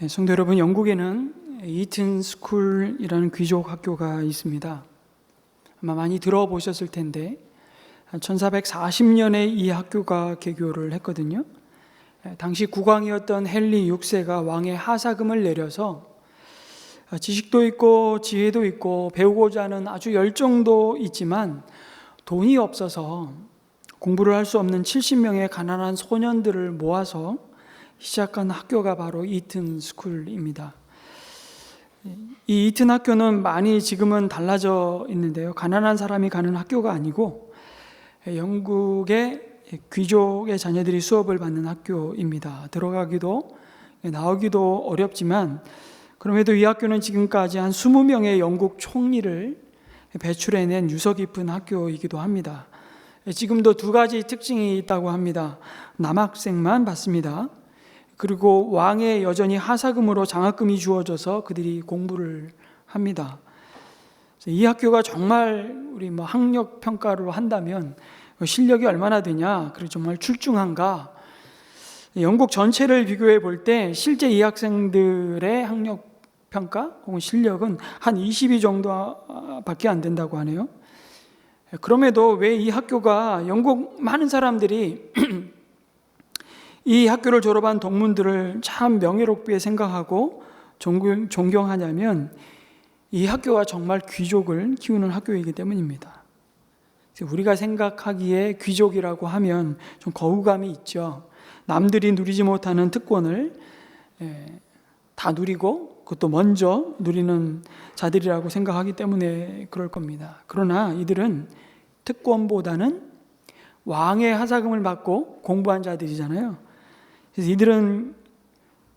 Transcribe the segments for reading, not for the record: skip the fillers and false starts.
성도 여러분, 영국에는 이튼 스쿨이라는 귀족 학교가 있습니다. 아마 많이 들어보셨을 텐데 1440년에 이 학교가 개교를 했거든요. 당시 국왕이었던 헨리 6세가 왕의 하사금을 내려서 지식도 있고 지혜도 있고 배우고자 하는 아주 열정도 있지만 돈이 없어서 공부를 할 수 없는 70명의 가난한 소년들을 모아서 시작한 학교가 바로 이튼 스쿨입니다. 이 이튼 학교는 많이 지금은 달라져 있는데요. 가난한 사람이 가는 학교가 아니고 영국의 귀족의 자녀들이 수업을 받는 학교입니다. 들어가기도 나오기도 어렵지만 그럼에도 이 학교는 지금까지 한 20명의 영국 총리를 배출해낸 유서 깊은 학교이기도 합니다. 지금도 두 가지 특징이 있다고 합니다. 남학생만 받습니다. 그리고 왕의 여전히 하사금으로 장학금이 주어져서 그들이 공부를 합니다. 이 학교가 정말 우리 학력 평가로 한다면 실력이 얼마나 되냐, 그리고 정말 출중한가. 영국 전체를 비교해 볼 때 실제 이 학생들의 학력 평가 혹은 실력은 한 20위 정도밖에 안 된다고 하네요. 그럼에도 왜 이 학교가 영국 많은 사람들이 이 학교를 졸업한 동문들을 참 명예롭게 생각하고 존경하냐면 이 학교가 정말 귀족을 키우는 학교이기 때문입니다. 우리가 생각하기에 귀족이라고 하면 좀 거부감이 있죠. 남들이 누리지 못하는 특권을 다 누리고 그것도 먼저 누리는 자들이라고 생각하기 때문에 그럴 겁니다. 그러나 이들은 특권보다는 왕의 하사금을 받고 공부한 자들이잖아요. 그래서 이들은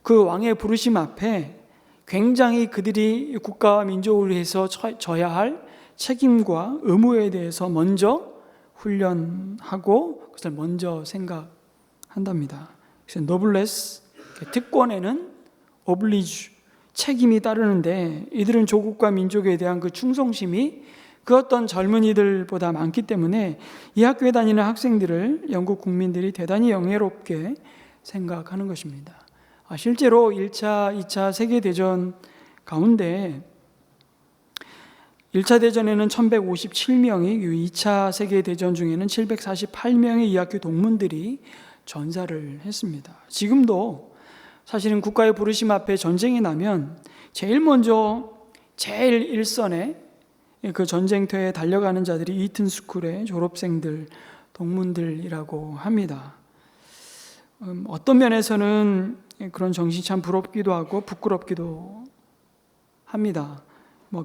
그 왕의 부르심 앞에 굉장히 그들이 국가와 민족을 위해서 져야 할 책임과 의무에 대해서 먼저 훈련하고 그것을 먼저 생각한답니다. 그래서 노블레스, 특권에는 오블리주, 책임이 따르는데 이들은 조국과 민족에 대한 그 충성심이 그 어떤 젊은이들보다 많기 때문에 이 학교에 다니는 학생들을 영국 국민들이 대단히 영예롭게 생각하는 것입니다. 실제로 1차, 2차 세계대전 가운데 1차 대전에는 1157명이, 2차 세계대전 중에는 748명의 이 학교 동문들이 전사를 했습니다. 지금도 사실은 국가의 부르심 앞에 전쟁이 나면 제일 먼저 제일 일선에 그 전쟁터에 달려가는 자들이 이튼 스쿨의 졸업생들, 동문들이라고 합니다. 어떤 면에서는 그런 정신이 참 부럽기도 하고 부끄럽기도 합니다.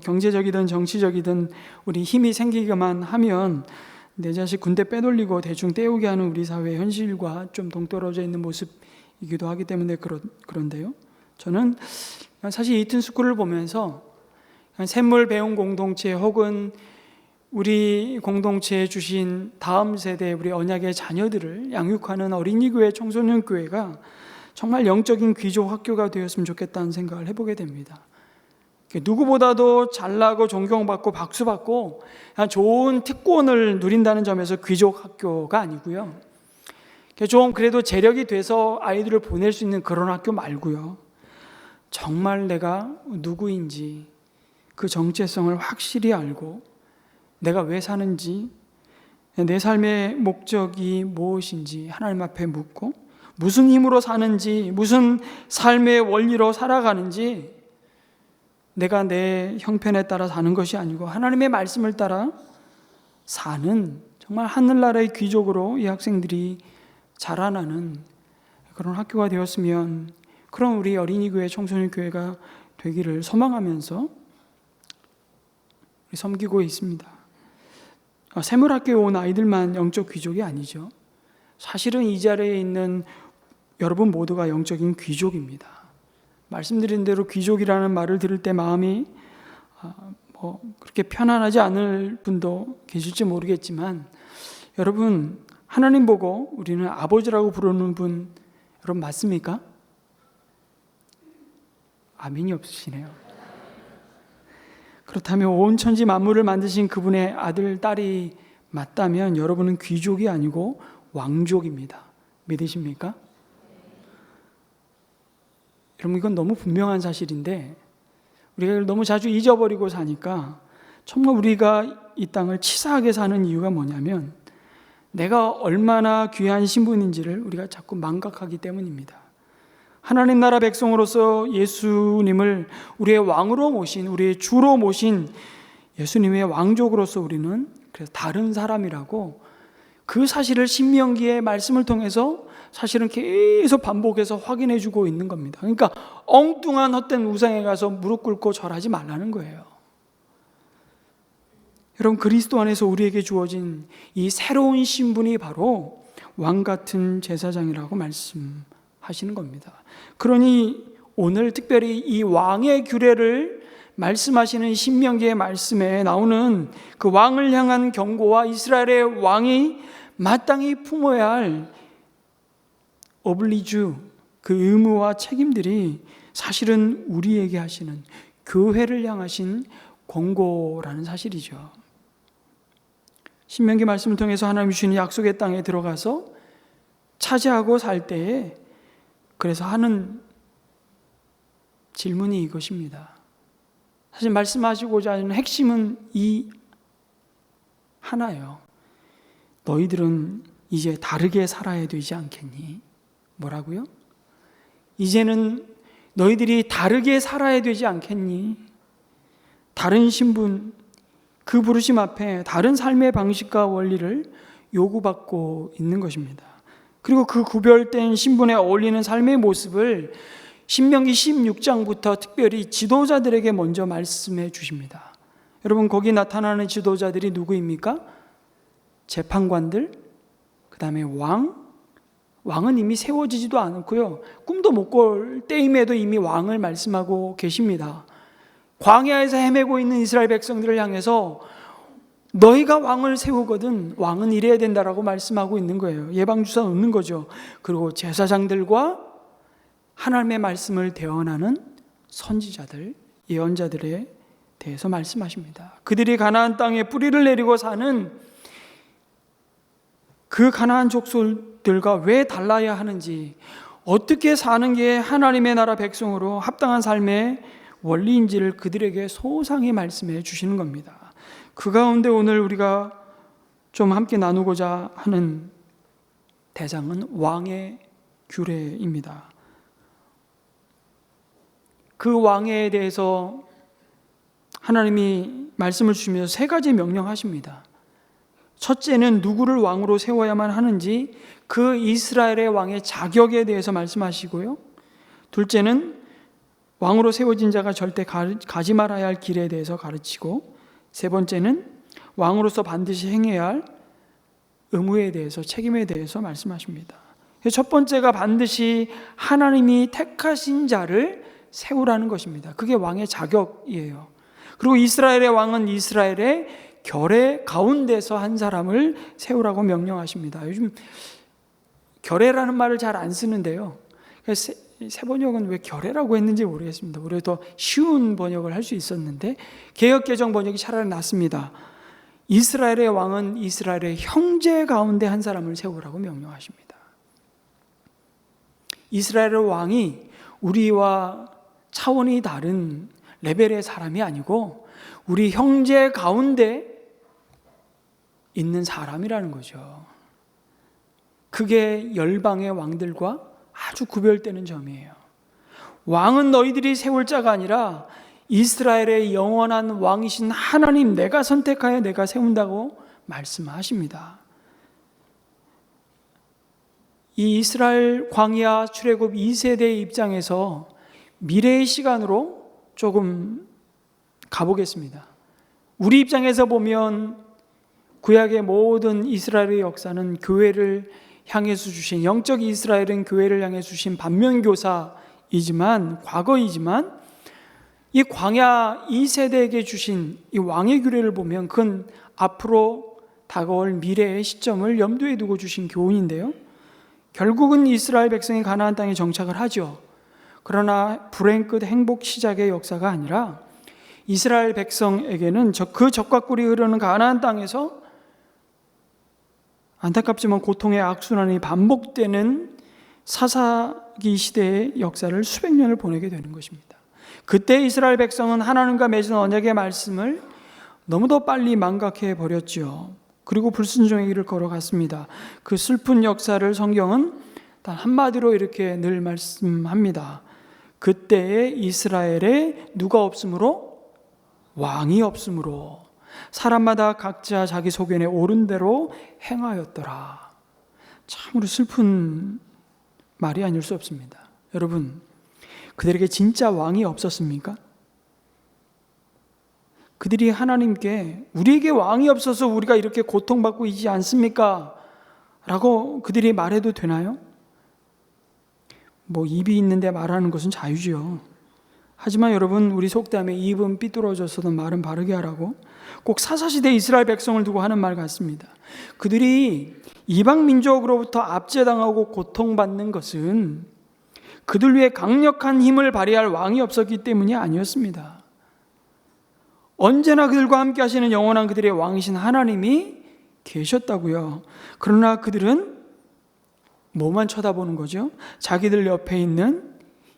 경제적이든 정치적이든 우리 힘이 생기기만 하면 내 자식 군대 빼돌리고 대충 때우게 하는 우리 사회의 현실과 좀 동떨어져 있는 모습이기도 하기 때문에 그런데요. 저는 사실 이튼 스쿨을 보면서 샘물 배움 공동체 혹은 우리 공동체에 주신 다음 세대 우리 언약의 자녀들을 양육하는 어린이교회, 청소년교회가 정말 영적인 귀족 학교가 되었으면 좋겠다는 생각을 해보게 됩니다. 누구보다도 잘나고 존경받고 박수받고 좋은 특권을 누린다는 점에서 귀족 학교가 아니고요. 좀 그래도 재력이 돼서 아이들을 보낼 수 있는 그런 학교 말고요. 정말 내가 누구인지 그 정체성을 확실히 알고 내가 왜 사는지, 내 삶의 목적이 무엇인지 하나님 앞에 묻고 무슨 힘으로 사는지, 무슨 삶의 원리로 살아가는지 내가 내 형편에 따라 사는 것이 아니고 하나님의 말씀을 따라 사는 정말 하늘나라의 귀족으로 이 학생들이 자라나는 그런 학교가 되었으면, 그런 우리 어린이교회, 청소년교회가 되기를 소망하면서 섬기고 있습니다. 샘물학교에 온 아이들만 영적 귀족이 아니죠. 사실은 이 자리에 있는 여러분 모두가 영적인 귀족입니다. 말씀드린 대로 귀족이라는 말을 들을 때 마음이 그렇게 편안하지 않을 분도 계실지 모르겠지만, 여러분 하나님 보고 우리는 아버지라고 부르는 분 여러분 맞습니까? 아멘이 없으시네요. 그렇다면 온 천지 만물을 만드신 그분의 아들, 딸이 맞다면 여러분은 귀족이 아니고 왕족입니다. 믿으십니까? 여러분, 이건 너무 분명한 사실인데 우리가 이걸 너무 자주 잊어버리고 사니까 정말 우리가 이 땅을 치사하게 사는 이유가 뭐냐면 내가 얼마나 귀한 신분인지를 우리가 자꾸 망각하기 때문입니다. 하나님 나라 백성으로서 예수님을 우리의 왕으로 모신, 우리의 주로 모신 예수님의 왕족으로서 우리는 그래서 다른 사람이라고 그 사실을 신명기의 말씀을 통해서 사실은 계속 반복해서 확인해 주고 있는 겁니다. 그러니까 엉뚱한 헛된 우상에 가서 무릎 꿇고 절하지 말라는 거예요. 여러분, 그리스도 안에서 우리에게 주어진 이 새로운 신분이 바로 왕 같은 제사장이라고 말씀하시는 겁니다. 그러니 오늘 특별히 이 왕의 규례를 말씀하시는 신명기의 말씀에 나오는 그 왕을 향한 경고와 이스라엘의 왕이 마땅히 품어야 할 어블리주, 그 의무와 책임들이 사실은 우리에게 하시는 교회를 향하신 권고라는 사실이죠. 신명기 말씀을 통해서 하나님이 주신 약속의 땅에 들어가서 차지하고 살 때에 그래서 하는 질문이 이것입니다. 사실 말씀하시고자 하는 핵심은 이 하나예요. 너희들은 이제 다르게 살아야 되지 않겠니? 뭐라고요? 이제는 너희들이 다르게 살아야 되지 않겠니? 다른 신분, 그 부르심 앞에 다른 삶의 방식과 원리를 요구받고 있는 것입니다. 그리고 그 구별된 신분에 어울리는 삶의 모습을 신명기 16장부터 특별히 지도자들에게 먼저 말씀해 주십니다. 여러분, 거기 나타나는 지도자들이 누구입니까? 재판관들, 그 다음에 왕은 이미 세워지지도 않았고요, 꿈도 못 꿀 때임에도 이미 왕을 말씀하고 계십니다. 광야에서 헤매고 있는 이스라엘 백성들을 향해서 너희가 왕을 세우거든 왕은 이래야 된다라고 말씀하고 있는 거예요. 예방주사 놓는 거죠. 그리고 제사장들과 하나님의 말씀을 대언하는 선지자들, 예언자들에 대해서 말씀하십니다. 그들이 가나안 땅에 뿌리를 내리고 사는 그 가나안 족속들과 왜 달라야 하는지, 어떻게 사는 게 하나님의 나라 백성으로 합당한 삶의 원리인지를 그들에게 소상히 말씀해 주시는 겁니다. 그 가운데 오늘 우리가 좀 함께 나누고자 하는 대상은 왕의 규례입니다. 그 왕에 대해서 하나님이 말씀을 주시면서 세 가지 명령하십니다. 첫째는 누구를 왕으로 세워야만 하는지 그 이스라엘의 왕의 자격에 대해서 말씀하시고요. 둘째는 왕으로 세워진 자가 절대 가지 말아야 할 길에 대해서 가르치고, 세 번째는 왕으로서 반드시 행해야 할 의무에 대해서, 책임에 대해서 말씀하십니다. 첫 번째가 반드시 하나님이 택하신 자를 세우라는 것입니다. 그게 왕의 자격이에요. 그리고 이스라엘의 왕은 이스라엘의 결의 가운데서 한 사람을 세우라고 명령하십니다. 요즘 결의라는 말을 잘 안 쓰는데요, 새 번역은 왜 결의라고 했는지 모르겠습니다. 오히려 더 쉬운 번역을 할 수 있었는데 개역개정 번역이 차라리 낫습니다. 이스라엘의 왕은 이스라엘의 형제 가운데 한 사람을 세우라고 명령하십니다. 이스라엘의 왕이 우리와 차원이 다른 레벨의 사람이 아니고 우리 형제 가운데 있는 사람이라는 거죠. 그게 열방의 왕들과 아주 구별되는 점이에요. 왕은 너희들이 세울 자가 아니라 이스라엘의 영원한 왕이신 하나님, 내가 선택하여 내가 세운다고 말씀하십니다. 이 이스라엘 광야 출애굽 2세대의 입장에서 미래의 시간으로 조금 가보겠습니다. 우리 입장에서 보면 구약의 모든 이스라엘의 역사는 교회를 향해서 주신, 영적 이스라엘은 교회를 향해 주신 반면교사이지만, 과거이지만 이 광야 2세대에게 주신 이 왕의 규례를 보면 그건 앞으로 다가올 미래의 시점을 염두에 두고 주신 교훈인데요, 결국은 이스라엘 백성이 가나안 땅에 정착을 하죠. 그러나 불행 끝 행복 시작의 역사가 아니라 이스라엘 백성에게는 그 적과 꿀이 흐르는 가나안 땅에서 안타깝지만 고통의 악순환이 반복되는 사사기 시대의 역사를 수백 년을 보내게 되는 것입니다. 그때 이스라엘 백성은 하나님과 맺은 언약의 말씀을 너무도 빨리 망각해 버렸지요. 그리고 불순종의 길을 걸어갔습니다. 그 슬픈 역사를 성경은 단 한마디로 이렇게 늘 말씀합니다. 그때의 이스라엘에 누가 없으므로? 왕이 없으므로 사람마다 각자 자기 소견에 옳은 대로 행하였더라. 참으로 슬픈 말이 아닐 수 없습니다. 여러분, 그들에게 진짜 왕이 없었습니까? 그들이 하나님께 우리에게 왕이 없어서 우리가 이렇게 고통받고 있지 않습니까? 라고 그들이 말해도 되나요? 입이 있는데 말하는 것은 자유지요. 하지만 여러분, 우리 속담에 입은 삐뚤어져서도 말은 바르게 하라고 꼭 사사시대 이스라엘 백성을 두고 하는 말 같습니다. 그들이 이방 민족으로부터 압제당하고 고통받는 것은 그들 위에 강력한 힘을 발휘할 왕이 없었기 때문이 아니었습니다. 언제나 그들과 함께 하시는 영원한 그들의 왕이신 하나님이 계셨다고요. 그러나 그들은 뭐만 쳐다보는 거죠? 자기들 옆에 있는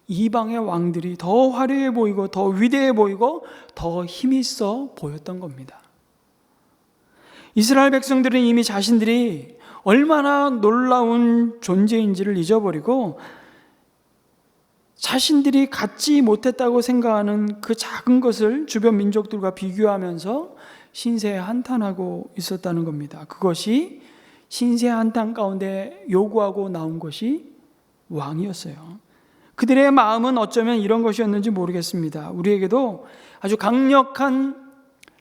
이방의 왕들이 더 화려해 보이고 더 위대해 보이고 더 힘 있어 보였던 겁니다. 이스라엘 백성들은 이미 자신들이 얼마나 놀라운 존재인지를 잊어버리고 자신들이 갖지 못했다고 생각하는 그 작은 것을 주변 민족들과 비교하면서 신세 한탄하고 있었다는 겁니다. 그것이 신세 한탄 가운데 요구하고 나온 것이 왕이었어요. 그들의 마음은 어쩌면 이런 것이었는지 모르겠습니다. 우리에게도 아주 강력한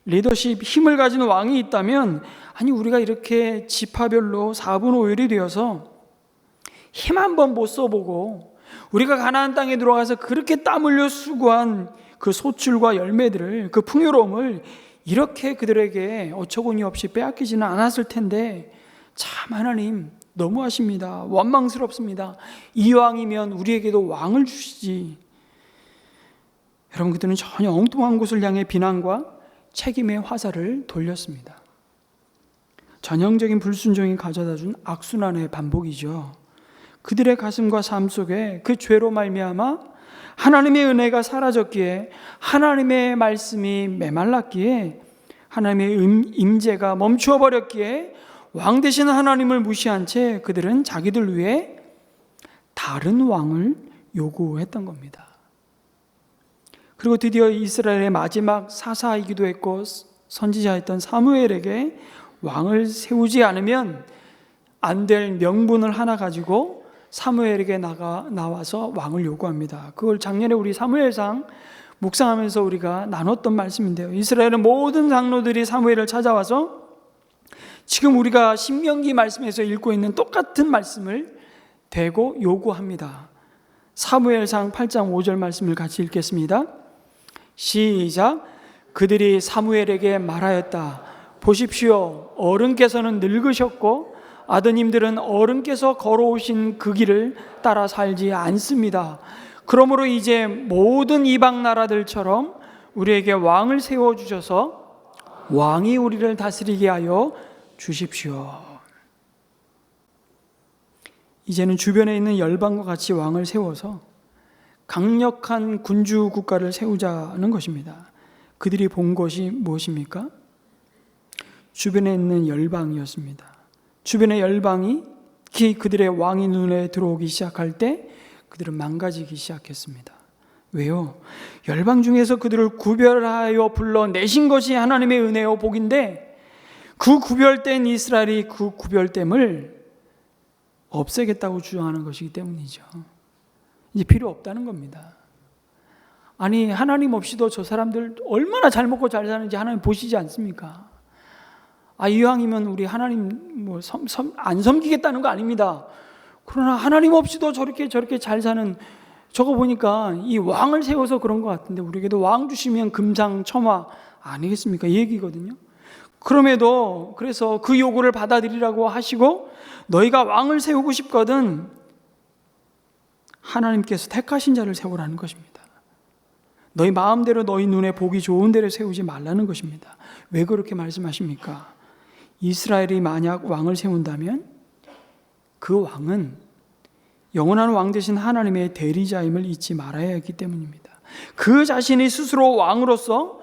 리더십, 힘을 가진 왕이 있다면, 아니 우리가 이렇게 지파별로 4분 5일이 되어서 힘 한 번 못 써보고 우리가 가나안 땅에 들어가서 그렇게 땀 흘려 수고한 그 소출과 열매들을, 그 풍요로움을 이렇게 그들에게 어처구니 없이 빼앗기지는 않았을 텐데, 참 하나님 너무하십니다. 원망스럽습니다. 이왕이면 우리에게도 왕을 주시지. 여러분, 그들은 전혀 엉뚱한 곳을 향해 비난과 책임의 화살을 돌렸습니다. 전형적인 불순종이 가져다준 악순환의 반복이죠. 그들의 가슴과 삶 속에 그 죄로 말미암아 하나님의 은혜가 사라졌기에, 하나님의 말씀이 메말랐기에, 하나님의 임재가 멈추어 버렸기에 왕 되신 하나님을 무시한 채 그들은 자기들 위해 다른 왕을 요구했던 겁니다. 그리고 드디어 이스라엘의 마지막 사사이기도 했고 선지자였던 사무엘에게 왕을 세우지 않으면 안 될 명분을 하나 가지고 사무엘에게 나와서 왕을 요구합니다. 그걸 작년에 우리 사무엘상 묵상하면서 우리가 나눴던 말씀인데요. 이스라엘의 모든 장로들이 사무엘을 찾아와서 지금 우리가 신명기 말씀에서 읽고 있는 똑같은 말씀을 대고 요구합니다. 사무엘상 8장 5절 말씀을 같이 읽겠습니다. 시작. 그들이 사무엘에게 말하였다. 보십시오, 어른께서는 늙으셨고 아드님들은 어른께서 걸어오신 그 길을 따라 살지 않습니다. 그러므로 이제 모든 이방 나라들처럼 우리에게 왕을 세워주셔서 왕이 우리를 다스리게 하여 주십시오. 이제는 주변에 있는 열방과 같이 왕을 세워서 강력한 군주 국가를 세우자는 것입니다. 그들이 본 것이 무엇입니까? 주변에 있는 열방이었습니다. 주변의 열방이 그들의 왕이 눈에 들어오기 시작할 때 그들은 망가지기 시작했습니다. 왜요? 열방 중에서 그들을 구별하여 불러내신 것이 하나님의 은혜요 복인데, 그 구별된 이스라엘이 그 구별됨을 없애겠다고 주장하는 것이기 때문이죠. 이제 필요 없다는 겁니다. 아니, 하나님 없이도 저 사람들 얼마나 잘 먹고 잘 사는지 하나님 보시지 않습니까? 이왕이면 우리 하나님 안 섬기겠다는 거 아닙니다. 그러나 하나님 없이도 저렇게 잘 사는, 저거 보니까 이 왕을 세워서 그런 것 같은데 우리에게도 왕 주시면 금상첨화 아니겠습니까? 이 얘기거든요. 그럼에도 그래서 그 요구를 받아들이라고 하시고, 너희가 왕을 세우고 싶거든 하나님께서 택하신 자를 세우라는 것입니다. 너희 마음대로 너희 눈에 보기 좋은 데를 세우지 말라는 것입니다. 왜 그렇게 말씀하십니까? 이스라엘이 만약 왕을 세운다면 그 왕은 영원한 왕 되신 하나님의 대리자임을 잊지 말아야 하기 때문입니다. 그 자신이 스스로 왕으로서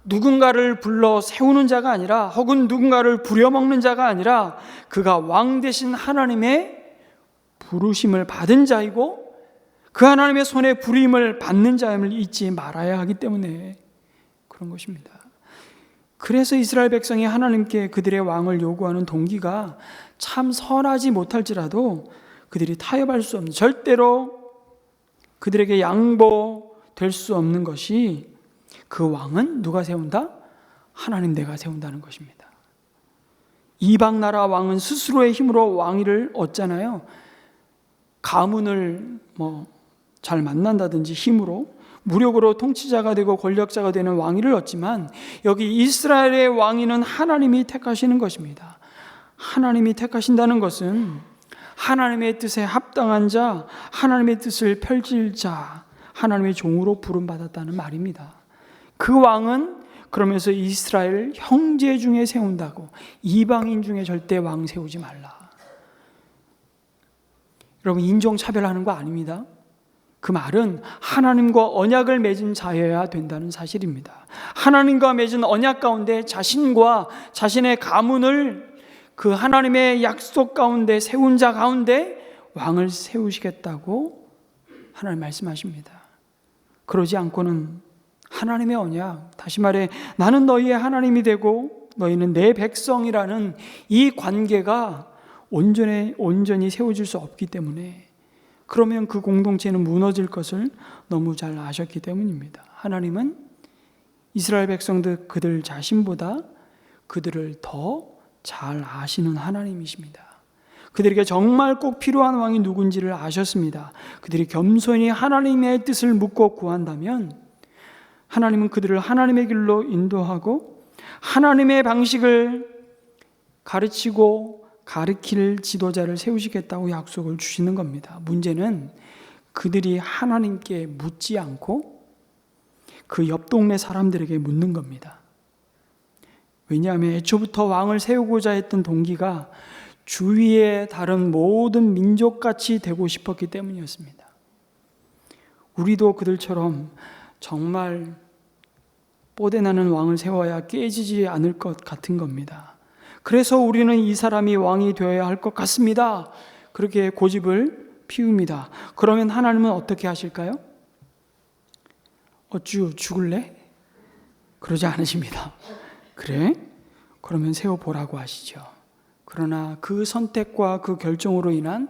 누군가를 불러 세우는 자가 아니라, 혹은 누군가를 부려먹는 자가 아니라, 그가 왕 되신 하나님의 부르심을 받은 자이고 그 하나님의 손에 부림을 받는 자임을 잊지 말아야 하기 때문에 그런 것입니다. 그래서 이스라엘 백성이 하나님께 그들의 왕을 요구하는 동기가 참 선하지 못할지라도 그들이 타협할 수 없는, 절대로 그들에게 양보될 수 없는 것이, 그 왕은 누가 세운다? 하나님 내가 세운다는 것입니다. 이방 나라 왕은 스스로의 힘으로 왕위를 얻잖아요. 가문을 잘 만난다든지 힘으로 무력으로 통치자가 되고 권력자가 되는 왕위를 얻지만, 여기 이스라엘의 왕위는 하나님이 택하시는 것입니다. 하나님이 택하신다는 것은 하나님의 뜻에 합당한 자, 하나님의 뜻을 펼칠 자, 하나님의 종으로 부름받았다는 말입니다. 그 왕은 그러면서 이스라엘 형제 중에 세운다고, 이방인 중에 절대 왕 세우지 말라. 여러분, 인종차별하는 거 아닙니다. 그 말은 하나님과 언약을 맺은 자여야 된다는 사실입니다. 하나님과 맺은 언약 가운데 자신과 자신의 가문을 그 하나님의 약속 가운데 세운 자 가운데 왕을 세우시겠다고 하나님 말씀하십니다. 그러지 않고는 하나님의 언약, 다시 말해 나는 너희의 하나님이 되고 너희는 내 백성이라는 이 관계가 온전히 세워질 수 없기 때문에, 그러면 그 공동체는 무너질 것을 너무 잘 아셨기 때문입니다. 하나님은 이스라엘 백성들 그들 자신보다 그들을 더 잘 아시는 하나님이십니다. 그들에게 정말 꼭 필요한 왕이 누군지를 아셨습니다. 그들이 겸손히 하나님의 뜻을 묻고 구한다면 하나님은 그들을 하나님의 길로 인도하고 하나님의 방식을 가르치고 가르칠 지도자를 세우시겠다고 약속을 주시는 겁니다. 문제는 그들이 하나님께 묻지 않고 그 옆 동네 사람들에게 묻는 겁니다. 왜냐하면 애초부터 왕을 세우고자 했던 동기가 주위의 다른 모든 민족같이 되고 싶었기 때문이었습니다. 우리도 그들처럼 정말 뽀대나는 왕을 세워야 깨지지 않을 것 같은 겁니다. 그래서 우리는 이 사람이 왕이 되어야 할 것 같습니다. 그렇게 고집을 피웁니다. 그러면 하나님은 어떻게 하실까요? 어쭈 죽을래? 그러지 않으십니다. 그래? 그러면 세워보라고 하시죠. 그러나 그 선택과 그 결정으로 인한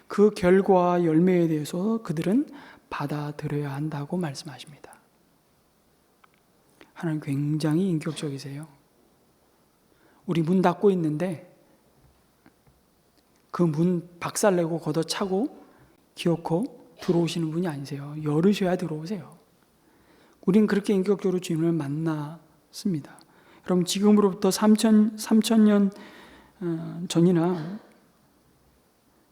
그 결과와 열매에 대해서 그들은 받아들여야 한다고 말씀하십니다. 하나님 굉장히 인격적이세요. 우리 문 닫고 있는데 그 문 박살내고 걷어차고 기어코 들어오시는 분이 아니세요. 열으셔야 들어오세요. 우린 그렇게 인격적으로 주님을 만났습니다. 여러분, 지금으로부터 3,000년 전이나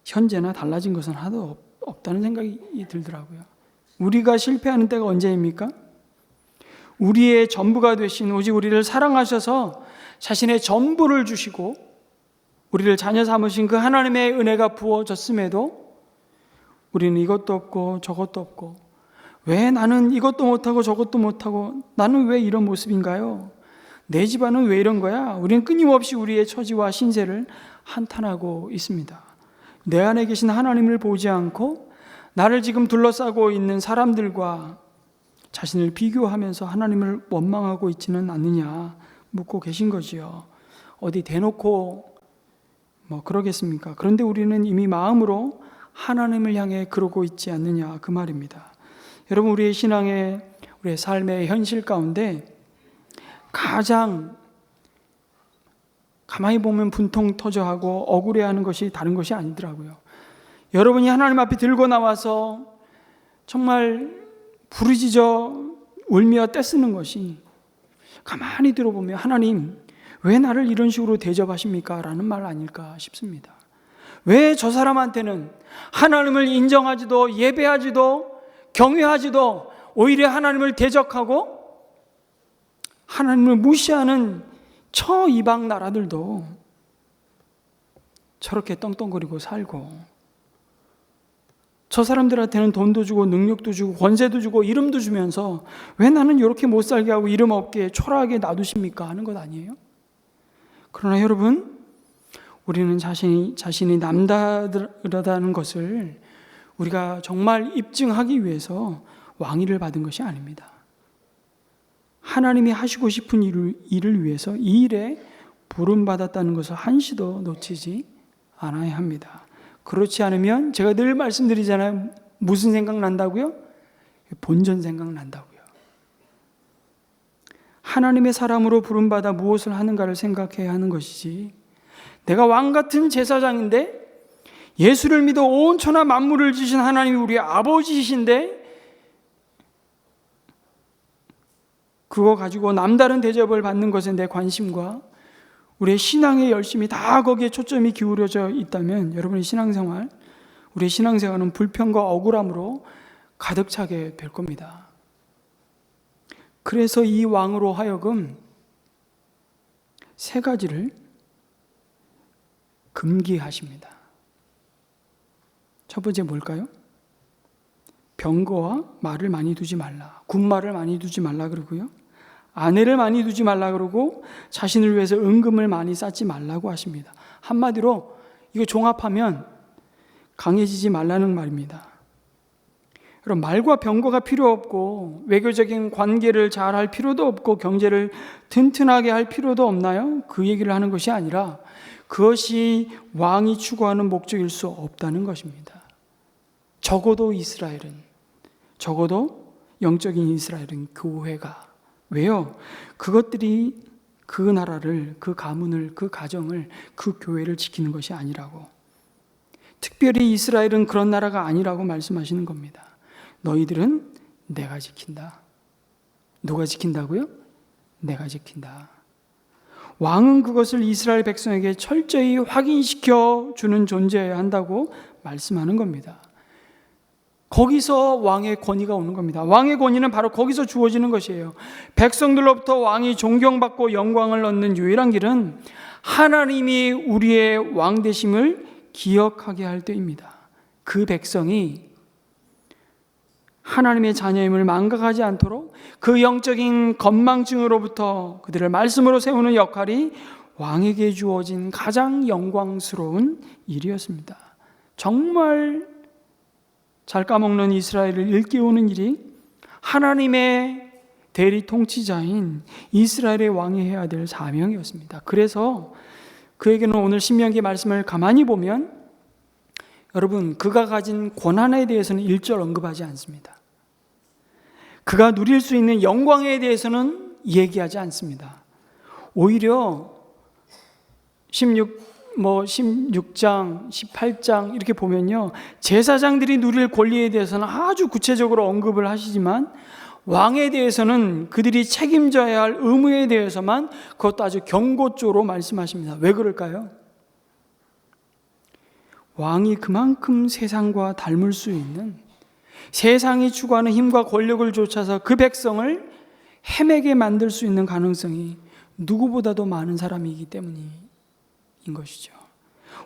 현재나 달라진 것은 하나도 없다는 생각이 들더라고요. 우리가 실패하는 때가 언제입니까? 우리의 전부가 되신, 오직 우리를 사랑하셔서 자신의 전부를 주시고 우리를 자녀 삼으신 그 하나님의 은혜가 부어졌음에도 우리는 이것도 없고 저것도 없고, 왜 나는 이것도 못하고 저것도 못하고 나는 왜 이런 모습인가요? 내 집안은 왜 이런 거야? 우리는 끊임없이 우리의 처지와 신세를 한탄하고 있습니다. 내 안에 계신 하나님을 보지 않고 나를 지금 둘러싸고 있는 사람들과 자신을 비교하면서 하나님을 원망하고 있지는 않느냐 묻고 계신 거지요. 어디 대놓고 그러겠습니까? 그런데 우리는 이미 마음으로 하나님을 향해 그러고 있지 않느냐, 그 말입니다. 여러분, 우리의 신앙의, 우리의 삶의 현실 가운데 가장 가만히 보면 분통 터져하고 억울해하는 것이 다른 것이 아니더라고요. 여러분이 하나님 앞에 들고 나와서 정말 부르짖어 울며 떼쓰는 것이, 가만히 들어보면 하나님 왜 나를 이런 식으로 대접하십니까? 라는 말 아닐까 싶습니다. 왜 저 사람한테는 하나님을 인정하지도 예배하지도 경외하지도 오히려 하나님을 대적하고 하나님을 무시하는 저 이방 나라들도 저렇게 떵떵거리고 살고, 저 사람들한테는 돈도 주고 능력도 주고 권세도 주고 이름도 주면서 왜 나는 이렇게 못 살게 하고 이름 없게 초라하게 놔두십니까? 하는 것 아니에요? 그러나 여러분, 우리는 자신이 남다르다는 것을 우리가 정말 입증하기 위해서 왕위를 받은 것이 아닙니다. 하나님이 하시고 싶은 일을 위해서 이 일에 부름받았다는 것을 한시도 놓치지 않아야 합니다. 그렇지 않으면 제가 늘 말씀드리잖아요. 무슨 생각 난다고요? 본전 생각 난다고요. 하나님의 사람으로 부름받아 무엇을 하는가를 생각해야 하는 것이지, 내가 왕 같은 제사장인데 예수를 믿어 온 천하 만물을 지신 하나님이 우리 아버지이신데 그거 가지고 남다른 대접을 받는 것에 내 관심과 우리의 신앙의 열심이 다 거기에 초점이 기울여져 있다면 여러분의 신앙생활, 우리의 신앙생활은 불평과 억울함으로 가득 차게 될 겁니다. 그래서 이 왕으로 하여금 세 가지를 금기하십니다. 첫 번째 뭘까요? 병거와 말을 많이 두지 말라. 군말을 많이 두지 말라 그러고요. 아내를 많이 두지 말라 그러고 자신을 위해서 은금을 많이 쌓지 말라고 하십니다. 한마디로 이거 종합하면 강해지지 말라는 말입니다. 그럼 말과 병거가 필요 없고 외교적인 관계를 잘 할 필요도 없고 경제를 튼튼하게 할 필요도 없나요? 그 얘기를 하는 것이 아니라 그것이 왕이 추구하는 목적일 수 없다는 것입니다. 적어도 영적인 이스라엘은 교회가, 왜요? 그것들이 그 나라를, 그 가문을, 그 가정을, 그 교회를 지키는 것이 아니라고. 특별히 이스라엘은 그런 나라가 아니라고 말씀하시는 겁니다. 너희들은 내가 지킨다. 누가 지킨다고요? 내가 지킨다. 왕은 그것을 이스라엘 백성에게 철저히 확인시켜 주는 존재여야 한다고 말씀하는 겁니다. 거기서 왕의 권위가 오는 겁니다. 왕의 권위는 바로 거기서 주어지는 것이에요. 백성들로부터 왕이 존경받고 영광을 얻는 유일한 길은 하나님이 우리의 왕 되심을 기억하게 할 때입니다. 그 백성이 하나님의 자녀임을 망각하지 않도록 그 영적인 건망증으로부터 그들을 말씀으로 세우는 역할이 왕에게 주어진 가장 영광스러운 일이었습니다. 정말 잘 까먹는 이스라엘을 일깨우는 일이 하나님의 대리 통치자인 이스라엘의 왕이 해야 될 사명이었습니다. 그래서 그에게는 오늘 신명기 말씀을 가만히 보면 여러분, 그가 가진 권한에 대해서는 일절 언급하지 않습니다. 그가 누릴 수 있는 영광에 대해서는 얘기하지 않습니다. 오히려 16장, 18장 이렇게 보면요, 제사장들이 누릴 권리에 대해서는 아주 구체적으로 언급을 하시지만 왕에 대해서는 그들이 책임져야 할 의무에 대해서만 그것도 아주 경고조로 말씀하십니다. 왜 그럴까요? 왕이 그만큼 세상과 닮을 수 있는, 세상이 추구하는 힘과 권력을 좇아서 그 백성을 헤매게 만들 수 있는 가능성이 누구보다도 많은 사람이기 때문인 것이죠.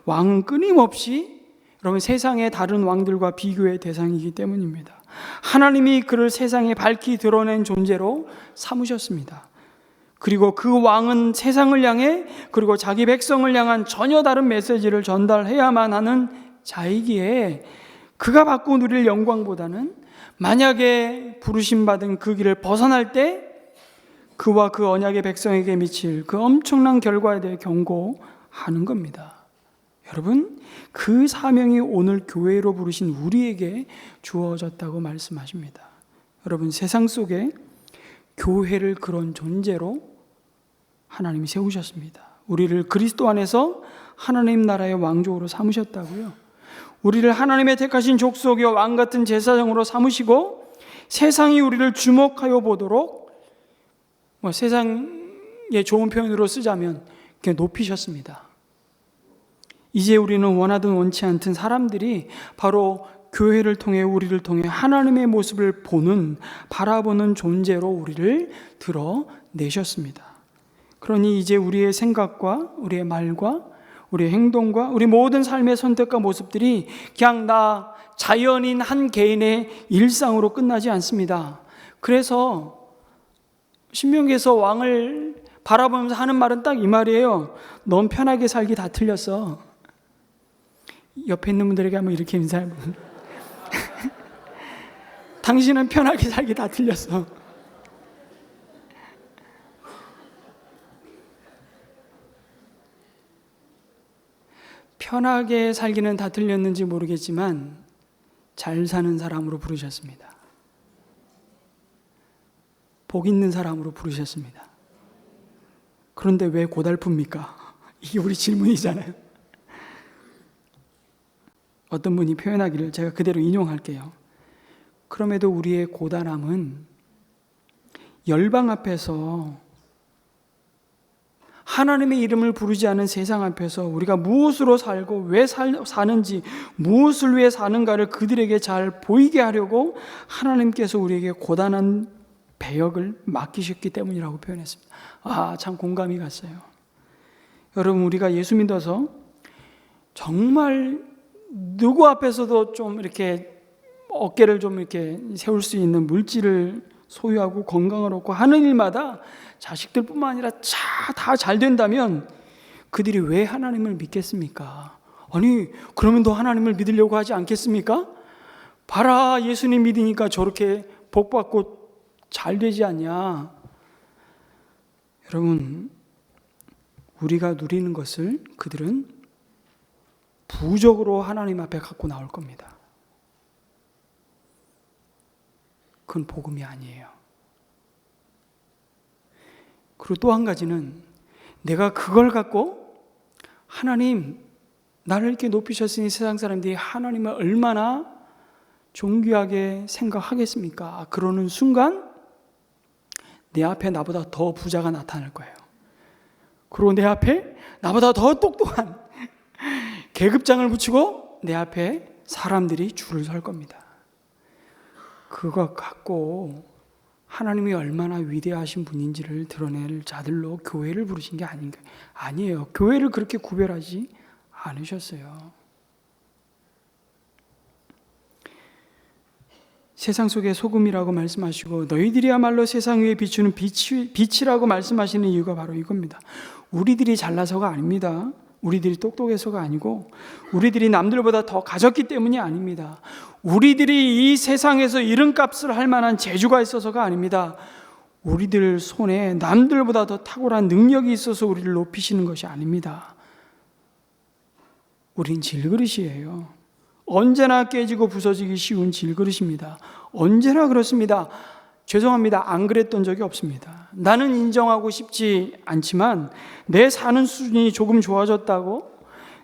왕은 끊임없이 여러분 세상의 다른 왕들과 비교의 대상이기 때문입니다. 하나님이 그를 세상에 밝히 드러낸 존재로 삼으셨습니다. 그리고 그 왕은 세상을 향해, 그리고 자기 백성을 향한 전혀 다른 메시지를 전달해야만 하는 자이기에 그가 받고 누릴 영광보다는 만약에 부르심받은 그 길을 벗어날 때 그와 그 언약의 백성에게 미칠 그 엄청난 결과에 대해 경고하는 겁니다. 여러분, 그 사명이 오늘 교회로 부르신 우리에게 주어졌다고 말씀하십니다. 여러분, 세상 속에 교회를 그런 존재로 하나님이 세우셨습니다. 우리를 그리스도 안에서 하나님 나라의 왕족으로 삼으셨다고요. 우리를 하나님의 택하신 족속의 왕 같은 제사장으로 삼으시고 세상이 우리를 주목하여 보도록 세상의 좋은 표현으로 쓰자면 이렇게 높이셨습니다. 이제 우리는 원하든 원치 않든 사람들이 바로 교회를 통해, 우리를 통해 하나님의 모습을 바라보는 존재로 우리를 드러내셨습니다. 그러니 이제 우리의 생각과 우리의 말과 우리의 행동과 우리 모든 삶의 선택과 모습들이 그냥 나 자연인 한 개인의 일상으로 끝나지 않습니다. 그래서 신명기에서 왕을 바라보면서 하는 말은 딱 이 말이에요. 넌 편하게 살기 다 틀렸어. 옆에 있는 분들에게 한번 이렇게 인사해. 당신은 편하게 살기 다 틀렸어. 편하게 살기는 다 틀렸는지 모르겠지만 잘 사는 사람으로 부르셨습니다. 복 있는 사람으로 부르셨습니다. 그런데 왜 고달픕니까? 이게 우리 질문이잖아요. 어떤 분이 표현하기를 제가 그대로 인용할게요. 그럼에도 우리의 고단함은 열방 앞에서 하나님의 이름을 부르지 않은 세상 앞에서 우리가 무엇으로 살고 왜 사는지, 무엇을 위해 사는가를 그들에게 잘 보이게 하려고 하나님께서 우리에게 고단한 배역을 맡기셨기 때문이라고 표현했습니다. 참 공감이 갔어요. 여러분, 우리가 예수 믿어서 정말 누구 앞에서도 좀 이렇게 어깨를 좀 이렇게 세울 수 있는 물질을 소유하고 건강을 얻고 하는 일마다 자식들뿐만 아니라 다 잘 된다면 그들이 왜 하나님을 믿겠습니까? 아니, 그러면 더 하나님을 믿으려고 하지 않겠습니까? 봐라, 예수님 믿으니까 저렇게 복받고 잘 되지 않냐? 여러분, 우리가 누리는 것을 그들은 부적으로 하나님 앞에 갖고 나올 겁니다. 그건 복음이 아니에요. 그리고 또 한 가지는 내가 그걸 갖고 하나님, 나를 이렇게 높이셨으니 세상 사람들이 하나님을 얼마나 존귀하게 생각하겠습니까? 그러는 순간 내 앞에 나보다 더 부자가 나타날 거예요. 그리고 내 앞에 나보다 더 똑똑한 계급장을 붙이고 내 앞에 사람들이 줄을 설 겁니다. 그거 갖고 하나님이 얼마나 위대하신 분인지를 드러낼 자들로 교회를 부르신 게 아닌가? 아니에요. 교회를 그렇게 구별하지 않으셨어요. 세상 속의 소금이라고 말씀하시고 너희들이야말로 세상 위에 비추는 빛이라고 말씀하시는 이유가 바로 이겁니다. 우리들이 잘나서가 아닙니다. 우리들이 똑똑해서가 아니고 우리들이 남들보다 더 가졌기 때문이 아닙니다. 우리들이 이 세상에서 이름값을 할 만한 재주가 있어서가 아닙니다. 우리들 손에 남들보다 더 탁월한 능력이 있어서 우리를 높이시는 것이 아닙니다. 우린 질그릇이에요. 언제나 깨지고 부서지기 쉬운 질그릇입니다. 언제나 그렇습니다. 죄송합니다. 안 그랬던 적이 없습니다. 나는 인정하고 싶지 않지만 내 사는 수준이 조금 좋아졌다고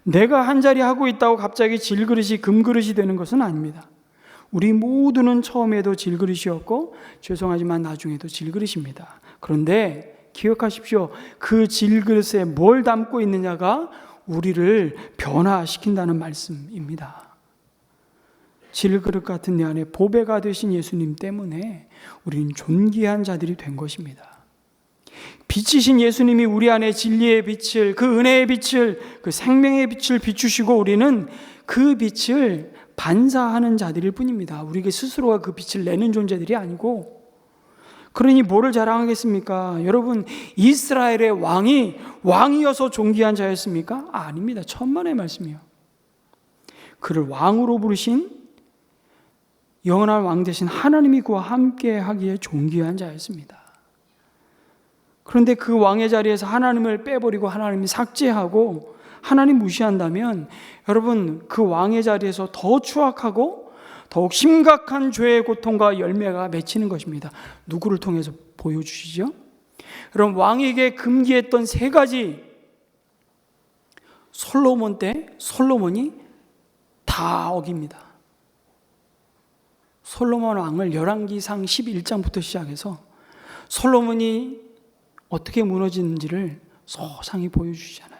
내가 한자리 하고 있다고 갑자기 질그릇이 금그릇이 되는 것은 아닙니다. 우리 모두는 처음에도 질그릇이었고 죄송하지만 나중에도 질그릇입니다. 그런데 기억하십시오. 그 질그릇에 뭘 담고 있느냐가 우리를 변화시킨다는 말씀입니다. 질그릇 같은 내 안에 보배가 되신 예수님 때문에 우리는 존귀한 자들이 된 것입니다. 빛이신 예수님이 우리 안에 진리의 빛을, 그 은혜의 빛을, 그 생명의 빛을 비추시고 우리는 그 빛을 반사하는 자들일 뿐입니다. 우리에게 스스로가 그 빛을 내는 존재들이 아니고. 그러니 뭐를 자랑하겠습니까? 여러분, 이스라엘의 왕이어서 존귀한 자였습니까? 아닙니다. 천만의 말씀이요. 그를 왕으로 부르신 영원한 왕 되신 하나님이 그와 함께 하기에 존귀한 자였습니다. 그런데 그 왕의 자리에서 하나님을 빼버리고 하나님이 삭제하고 하나님 무시한다면 여러분, 그 왕의 자리에서 더 추악하고 더욱 심각한 죄의 고통과 열매가 맺히는 것입니다. 누구를 통해서 보여주시죠? 여러분, 왕에게 금기했던 세 가지 솔로몬 때 솔로몬이 다 어깁니다. 솔로몬 왕을 열왕기상 11장부터 시작해서 솔로몬이 어떻게 무너지는지를 소상히 보여주시잖아요.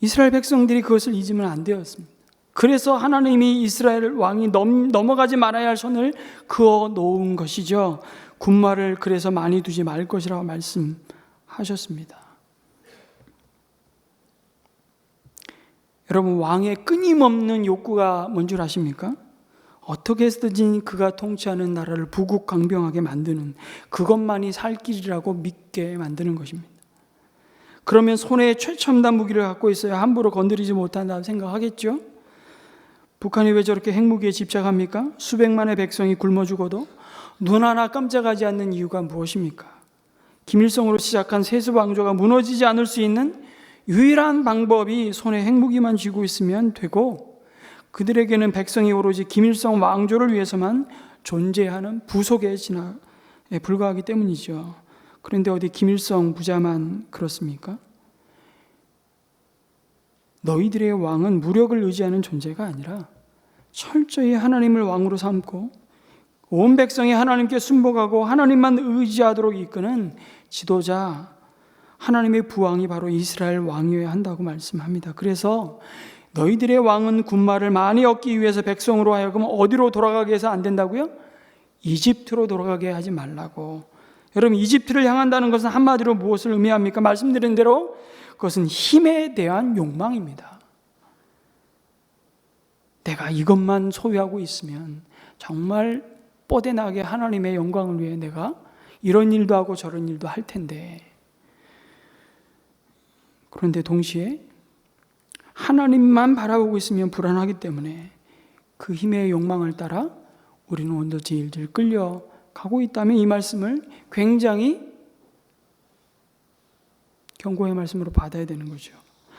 이스라엘 백성들이 그것을 잊으면 안 되었습니다. 그래서 하나님이 이스라엘 왕이 넘어가지 말아야 할 선을 그어 놓은 것이죠. 군마를 그래서 많이 두지 말 것이라고 말씀하셨습니다. 여러분, 왕의 끊임없는 욕구가 뭔 줄 아십니까? 어떻게 해서든지 그가 통치하는 나라를 부국강병하게 만드는, 그것만이 살 길이라고 믿게 만드는 것입니다. 그러면 손에 최첨단 무기를 갖고 있어야 함부로 건드리지 못한다고 생각하겠죠? 북한이 왜 저렇게 핵무기에 집착합니까? 수백만의 백성이 굶어 죽어도 눈 하나 깜짝하지 않는 이유가 무엇입니까? 김일성으로 시작한 세습 왕조가 무너지지 않을 수 있는 유일한 방법이 손에 핵무기만 쥐고 있으면 되고, 그들에게는 백성이 오로지 김일성 왕조를 위해서만 존재하는 부속에 불과하기 때문이죠. 그런데 어디 김일성 부자만 그렇습니까? 너희들의 왕은 무력을 의지하는 존재가 아니라 철저히 하나님을 왕으로 삼고 온 백성이 하나님께 순복하고 하나님만 의지하도록 이끄는 지도자, 하나님의 부왕이 바로 이스라엘 왕이어야 한다고 말씀합니다. 그래서 너희들의 왕은 군마를 많이 얻기 위해서 백성으로 하여금 어디로 돌아가게 해서 안 된다고요? 이집트로 돌아가게 하지 말라고. 여러분, 이집트를 향한다는 것은 한마디로 무엇을 의미합니까? 말씀드린 대로 그것은 힘에 대한 욕망입니다. 내가 이것만 소유하고 있으면 정말 뻗어나게 하나님의 영광을 위해 내가 이런 일도 하고 저런 일도 할 텐데, 그런데 동시에 하나님만 바라보고 있으면 불안하기 때문에 그 힘의 욕망을 따라 우리는 오늘도 질질 끌려가고 있다면 이 말씀을 굉장히 경고의 말씀으로 받아야 되는 거죠.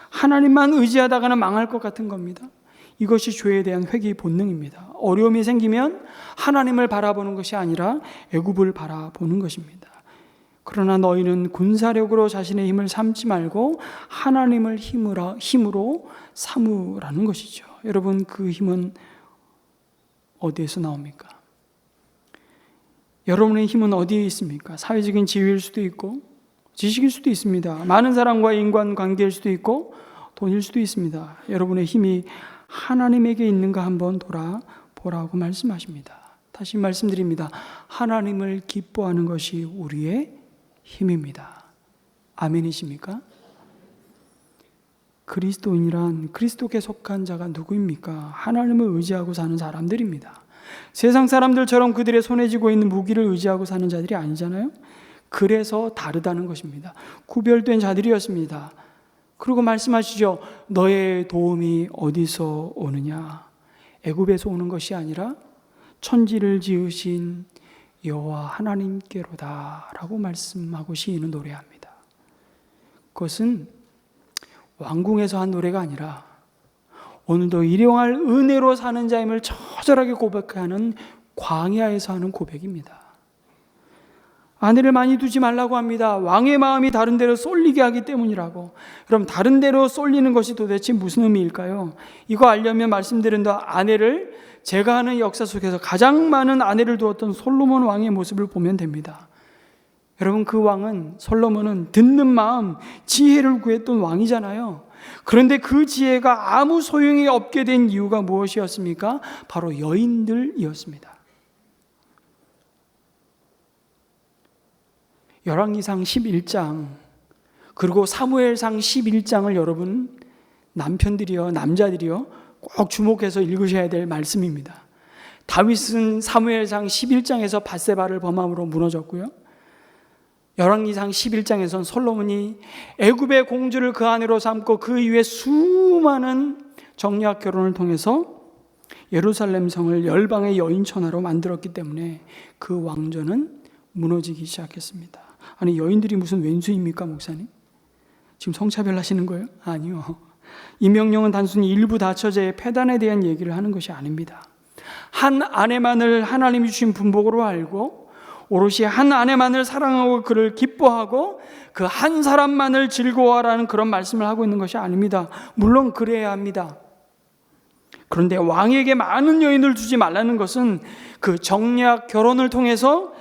하나님만 의지하다가는 망할 것 같은 겁니다. 이것이 죄에 대한 회귀 본능입니다. 어려움이 생기면 하나님을 바라보는 것이 아니라 애굽을 바라보는 것입니다. 그러나 너희는 군사력으로 자신의 힘을 삼지 말고 하나님을 힘으로 삼으라는 것이죠. 여러분, 그 힘은 어디에서 나옵니까? 여러분의 힘은 어디에 있습니까? 사회적인 지위일 수도 있고 지식일 수도 있습니다. 많은 사람과의 인간관계일 수도 있고 돈일 수도 있습니다. 여러분의 힘이 하나님에게 있는가 한번 돌아보라고 말씀하십니다. 다시 말씀드립니다. 하나님을 기뻐하는 것이 우리의 힘입니다. 아멘이십니까? 그리스도인이란 그리스도께 속한 자가 누구입니까? 하나님을 의지하고 사는 사람들입니다. 세상 사람들처럼 그들의 손에 쥐고 있는 무기를 의지하고 사는 자들이 아니잖아요. 그래서 다르다는 것입니다. 구별된 자들이었습니다. 그리고 말씀하시죠. 너의 도움이 어디서 오느냐? 애굽에서 오는 것이 아니라 천지를 지으신 여호와 하나님께로다 라고 말씀하고 시인은 노래합니다. 그것은 왕궁에서 한 노래가 아니라 오늘도 일용할 은혜로 사는 자임을 처절하게 고백하는 광야에서 하는 고백입니다. 아내를 많이 두지 말라고 합니다. 왕의 마음이 다른 데로 쏠리게 하기 때문이라고. 그럼 다른 데로 쏠리는 것이 도대체 무슨 의미일까요? 이거 알려면 말씀드린 대로 아내를, 제가 아는 역사 속에서 가장 많은 아내를 두었던 솔로몬 왕의 모습을 보면 됩니다. 여러분, 그 왕은, 솔로몬은 듣는 마음, 지혜를 구했던 왕이잖아요. 그런데 그 지혜가 아무 소용이 없게 된 이유가 무엇이었습니까? 바로 여인들이었습니다. 열왕기상 11장 그리고 사무엘상 11장을 여러분 남편들이요, 남자들이요 꼭 주목해서 읽으셔야 될 말씀입니다. 다윗은 사무엘상 11장에서 밧세바를 범함으로 무너졌고요. 열왕기상 11장에서는 솔로몬이 애굽의 공주를 그 아내로 삼고 그 이후에 수많은 정략 결혼을 통해서 예루살렘 성을 열방의 여인천하로 만들었기 때문에 그 왕조는 무너지기 시작했습니다. 아니, 여인들이 무슨 왼수입니까, 목사님? 지금 성차별 하시는 거예요? 아니요. 이 명령은 단순히 일부 다처제의 폐단에 대한 얘기를 하는 것이 아닙니다. 한 아내만을 하나님이 주신 분복으로 알고 오롯이 한 아내만을 사랑하고 그를 기뻐하고 그 한 사람만을 즐거워하라는 그런 말씀을 하고 있는 것이 아닙니다. 물론 그래야 합니다. 그런데 왕에게 많은 여인을 두지 말라는 것은 그 정략 결혼을 통해서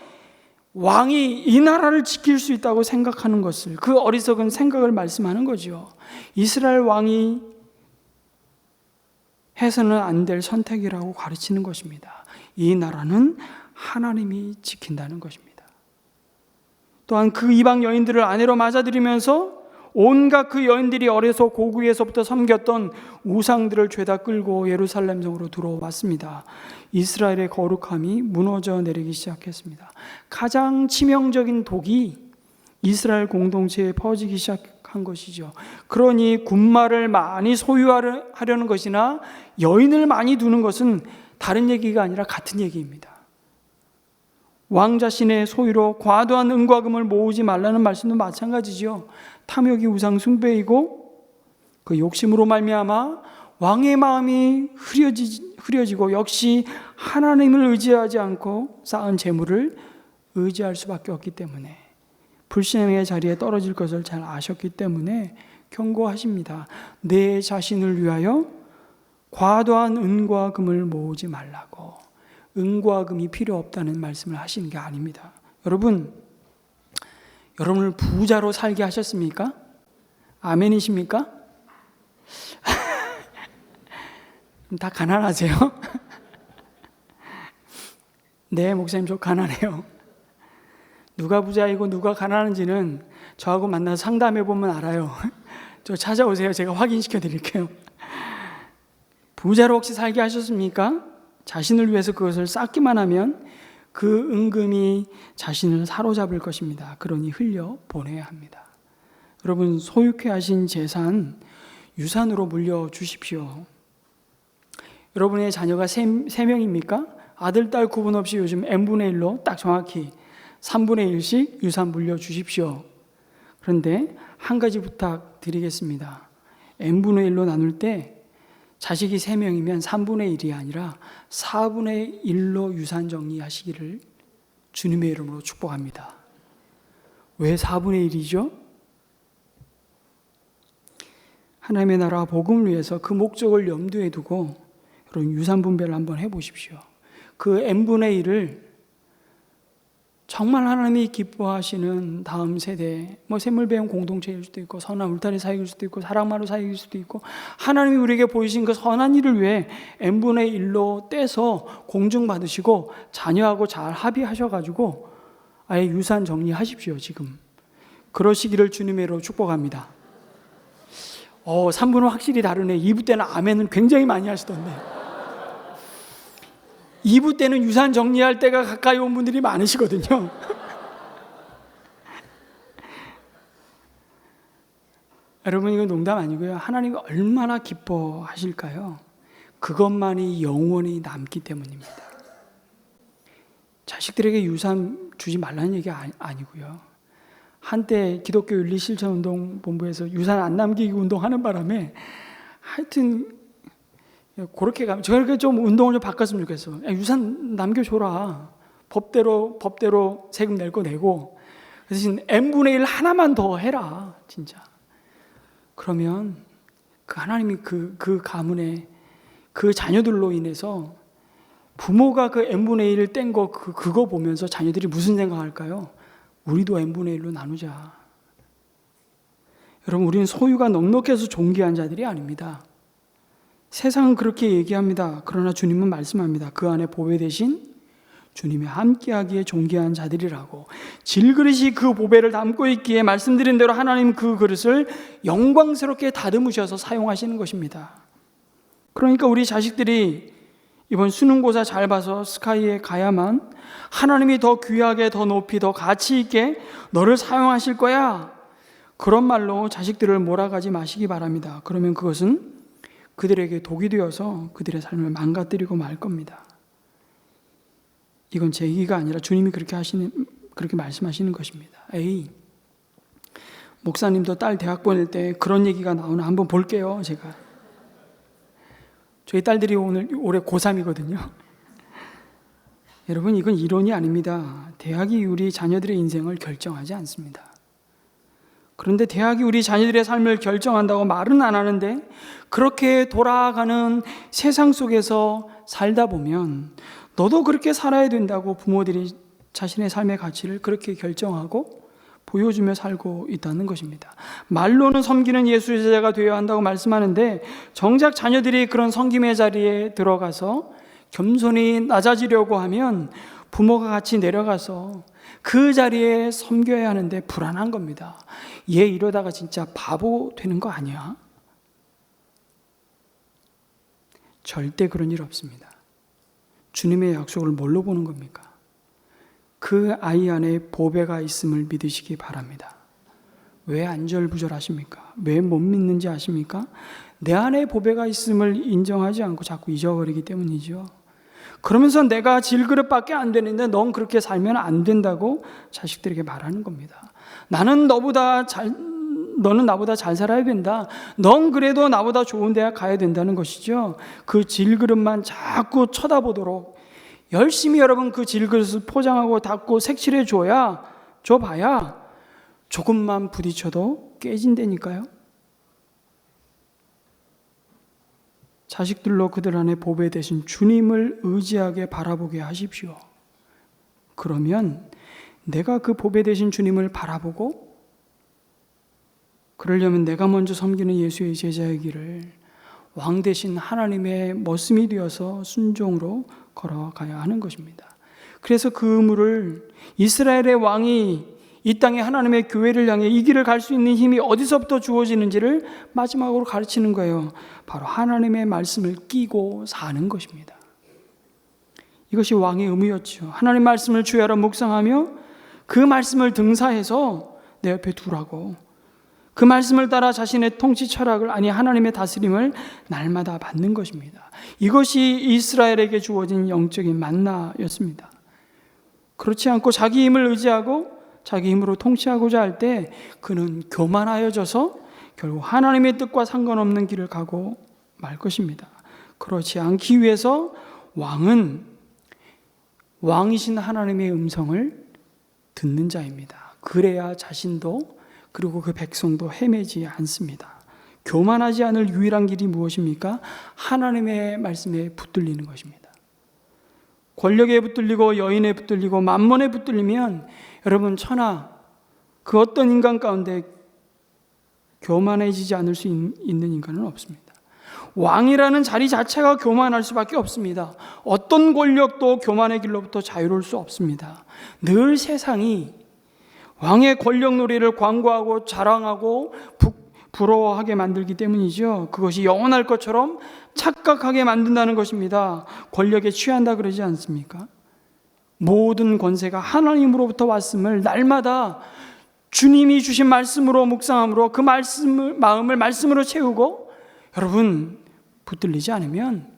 왕이 이 나라를 지킬 수 있다고 생각하는 것을, 그 어리석은 생각을 말씀하는 거죠. 이스라엘 왕이 해서는 안 될 선택이라고 가르치는 것입니다. 이 나라는 하나님이 지킨다는 것입니다. 또한 그 이방 여인들을 아내로 맞아들이면서 온갖 그 여인들이 어려서 고국에서부터 섬겼던 우상들을 죄다 끌고 예루살렘 성으로 들어왔습니다. 이스라엘의 거룩함이 무너져 내리기 시작했습니다. 가장 치명적인 독이 이스라엘 공동체에 퍼지기 시작한 것이죠. 그러니 군마를 많이 소유하려는 것이나 여인을 많이 두는 것은 다른 얘기가 아니라 같은 얘기입니다. 왕 자신의 소유로 과도한 은과 금을 모으지 말라는 말씀도 마찬가지죠. 탐욕이 우상 숭배이고 그 욕심으로 말미암아 왕의 마음이 흐려지고 역시 하나님을 의지하지 않고 쌓은 재물을 의지할 수밖에 없기 때문에 불신앙의 자리에 떨어질 것을 잘 아셨기 때문에 경고하십니다. 내 자신을 위하여 과도한 은과 금을 모으지 말라고. 은과 금이 필요 없다는 말씀을 하시는 게 아닙니다. 여러분을 부자로 살게 하셨습니까? 아멘이십니까? 다 가난하세요? 네, 목사님 저 가난해요. 누가 부자이고 누가 가난한지는 저하고 만나서 상담해 보면 알아요. 저 찾아오세요. 제가 확인시켜 드릴게요. 부자로 혹시 살게 하셨습니까? 자신을 위해서 그것을 쌓기만 하면 그 은금이 자신을 사로잡을 것입니다. 그러니 흘려 보내야 합니다. 여러분, 소유케 하신 재산 유산으로 물려주십시오. 여러분의 자녀가 3명입니까? 아들, 딸 구분 없이 요즘 n분의 1로 딱 정확히 3분의 1씩 유산 물려주십시오. 그런데 한 가지 부탁드리겠습니다. n분의 1로 나눌 때 자식이 3명이면 3분의 1이 아니라 4분의 1로 유산 정리하시기를 주님의 이름으로 축복합니다. 왜 4분의 1이죠? 하나님의 나라 복음을 위해서 그 목적을 염두에 두고 여러분 유산 분배를 한번 해보십시오. 그 n분의 1을 정말 하나님이 기뻐하시는 다음 세대, 샘물배움 공동체일 수도 있고 선한 울타리 사역일 수도 있고 사랑마루 사역일 수도 있고 하나님이 우리에게 보이신 그 선한 일을 위해 n분의 1로 떼서 공증받으시고 자녀하고 잘 합의하셔가지고 아예 유산 정리하십시오. 지금 그러시기를 주님의 이름으로 축복합니다. 3부는 확실히 다르네. 2부 때는 아멘은 굉장히 많이 하시던데 2부 때는 유산 정리할 때가 가까이 온 분들이 많으시거든요. 여러분, 이거 농담 아니고요. 하나님이 얼마나 기뻐하실까요? 그것만이 영원히 남기 때문입니다. 자식들에게 유산 주지 말라는 얘기 아니고요. 한때 기독교 윤리실천운동본부에서 유산 안 남기기 운동하는 바람에 하여튼 그렇게 가면 저렇게 좀 운동을 좀 바꿨으면 좋겠어. 유산 남겨줘라. 법대로 세금 낼 거 내고 대신 n분의 1 하나만 더 해라. 진짜. 그러면 그 하나님이 그 가문에 그 자녀들로 인해서 부모가 그 n분의 1을 뗀 거 그거 보면서 자녀들이 무슨 생각할까요? 우리도 n분의 1로 나누자. 여러분, 우리는 소유가 넉넉해서 존귀한 자들이 아닙니다. 세상은 그렇게 얘기합니다. 그러나 주님은 말씀합니다. 그 안에 보배 대신 주님이 함께하기에 존귀한 자들이라고. 질그릇이 그 보배를 담고 있기에 말씀드린 대로 하나님 그 그릇을 영광스럽게 다듬으셔서 사용하시는 것입니다. 그러니까 우리 자식들이 이번 수능고사 잘 봐서 스카이에 가야만 하나님이 더 귀하게, 더 높이, 더 가치 있게 너를 사용하실 거야. 그런 말로 자식들을 몰아가지 마시기 바랍니다. 그러면 그것은 그들에게 독이 되어서 그들의 삶을 망가뜨리고 말 겁니다. 이건 제 얘기가 아니라 주님이 그렇게 말씀하시는 것입니다. 목사님도 딸 대학 보낼 때 그런 얘기가 나오나 한번 볼게요. 제가 저희 딸들이 올해 고3이거든요. 여러분, 이건 이론이 아닙니다. 대학이 우리 자녀들의 인생을 결정하지 않습니다. 그런데 대학이 우리 자녀들의 삶을 결정한다고 말은 안 하는데 그렇게 돌아가는 세상 속에서 살다 보면 너도 그렇게 살아야 된다고 부모들이 자신의 삶의 가치를 그렇게 결정하고 보여주며 살고 있다는 것입니다. 말로는 섬기는 예수 제자가 되어야 한다고 말씀하는데 정작 자녀들이 그런 섬김의 자리에 들어가서 겸손히 낮아지려고 하면 부모가 같이 내려가서 그 자리에 섬겨야 하는데 불안한 겁니다. 얘 이러다가 진짜 바보 되는 거 아니야? 절대 그런 일 없습니다. 주님의 약속을 뭘로 보는 겁니까? 그 아이 안에 보배가 있음을 믿으시기 바랍니다. 왜 안절부절하십니까? 왜 못 믿는지 아십니까? 내 안에 보배가 있음을 인정하지 않고 자꾸 잊어버리기 때문이죠. 그러면서 내가 질그릇밖에 안 되는데 넌 그렇게 살면 안 된다고 자식들에게 말하는 겁니다. 너는 나보다 잘 살아야 된다. 넌 그래도 나보다 좋은 대학 가야 된다는 것이죠. 그 질그릇만 자꾸 쳐다보도록 열심히 여러분 그 질그릇을 포장하고 닫고 색칠해 줘봐야 조금만 부딪혀도 깨진다니까요. 자식들로 그들 안에 보배 대신 주님을 의지하게 바라보게 하십시오. 그러면 내가 그 보배 대신 주님을 바라보고 그러려면 내가 먼저 섬기는 예수의 제자의 길을 왕 대신 하나님의 머슴이 되어서 순종으로 걸어가야 하는 것입니다. 그래서 그 의무를 이스라엘의 왕이 이 땅에 하나님의 교회를 향해 이 길을 갈 수 있는 힘이 어디서부터 주어지는지를 마지막으로 가르치는 거예요. 바로 하나님의 말씀을 끼고 사는 것입니다. 이것이 왕의 의무였죠. 하나님 말씀을 주야로 묵상하며 그 말씀을 등사해서 내 옆에 두라고, 그 말씀을 따라 자신의 통치 철학을, 아니 하나님의 다스림을 날마다 받는 것입니다. 이것이 이스라엘에게 주어진 영적인 만나였습니다. 그렇지 않고 자기 힘을 의지하고 자기 힘으로 통치하고자 할 때 그는 교만하여져서 결국 하나님의 뜻과 상관없는 길을 가고 말 것입니다. 그렇지 않기 위해서 왕이신 하나님의 음성을 듣는 자입니다. 그래야 자신도 그리고 그 백성도 헤매지 않습니다. 교만하지 않을 유일한 길이 무엇입니까? 하나님의 말씀에 붙들리는 것입니다. 권력에 붙들리고 여인에 붙들리고 만몬에 붙들리면 여러분 그 어떤 인간 가운데 교만해지지 않을 수 있는 인간은 없습니다. 왕이라는 자리 자체가 교만할 수밖에 없습니다. 어떤 권력도 교만의 길로부터 자유로울 수 없습니다. 늘 세상이 왕의 권력 놀이를 광고하고 자랑하고 부러워하게 만들기 때문이죠. 그것이 영원할 것처럼 착각하게 만든다는 것입니다. 권력에 취한다 그러지 않습니까? 모든 권세가 하나님으로부터 왔음을 날마다 주님이 주신 말씀으로 묵상함으로 그 마음을 말씀으로 채우고, 여러분 붙들리지 않으면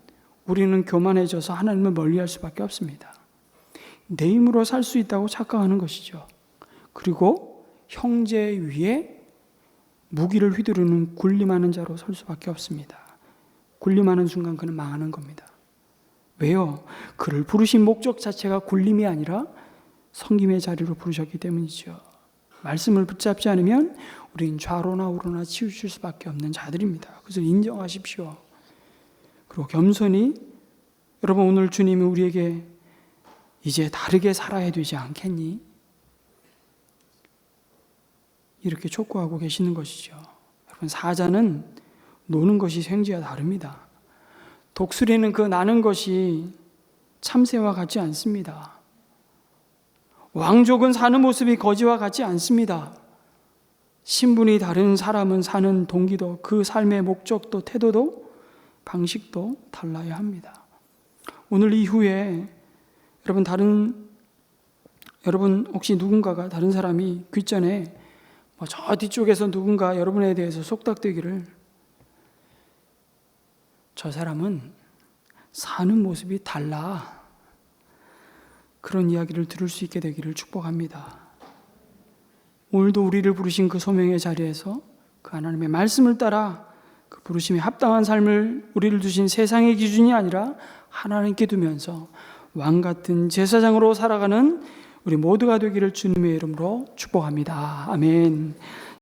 우리는 교만해져서 하나님을 멀리할 수밖에 없습니다. 내 힘으로 살 수 있다고 착각하는 것이죠. 그리고 형제 위에 무기를 휘두르는 군림하는 자로 설 수밖에 없습니다. 군림하는 순간 그는 망하는 겁니다. 왜요? 그를 부르신 목적 자체가 군림이 아니라 섬김의 자리로 부르셨기 때문이죠. 말씀을 붙잡지 않으면 우리는 좌로나 우로나 치우칠 수밖에 없는 자들입니다. 그래서 인정하십시오. 그리고 겸손히, 여러분 오늘 주님이 우리에게 이제 다르게 살아야 되지 않겠니? 이렇게 촉구하고 계시는 것이죠. 여러분 사자는 노는 것이 생쥐와 다릅니다. 독수리는 그 나는 것이 참새와 같지 않습니다. 왕족은 사는 모습이 거지와 같지 않습니다. 신분이 다른 사람은 사는 동기도, 그 삶의 목적도, 태도도, 방식도 달라야 합니다. 오늘 이후에 여러분 혹시 누군가가, 다른 사람이 귓전에 저 뒤쪽에서 누군가 여러분에 대해서 속닥대기를, 저 사람은 사는 모습이 달라, 그런 이야기를 들을 수 있게 되기를 축복합니다. 오늘도 우리를 부르신 그 소명의 자리에서 그 하나님의 말씀을 따라 그 부르심에 합당한 삶을 우리를 두신 세상의 기준이 아니라 하나님께 두면서 왕 같은 제사장으로 살아가는 우리 모두가 되기를 주님의 이름으로 축복합니다. 아멘.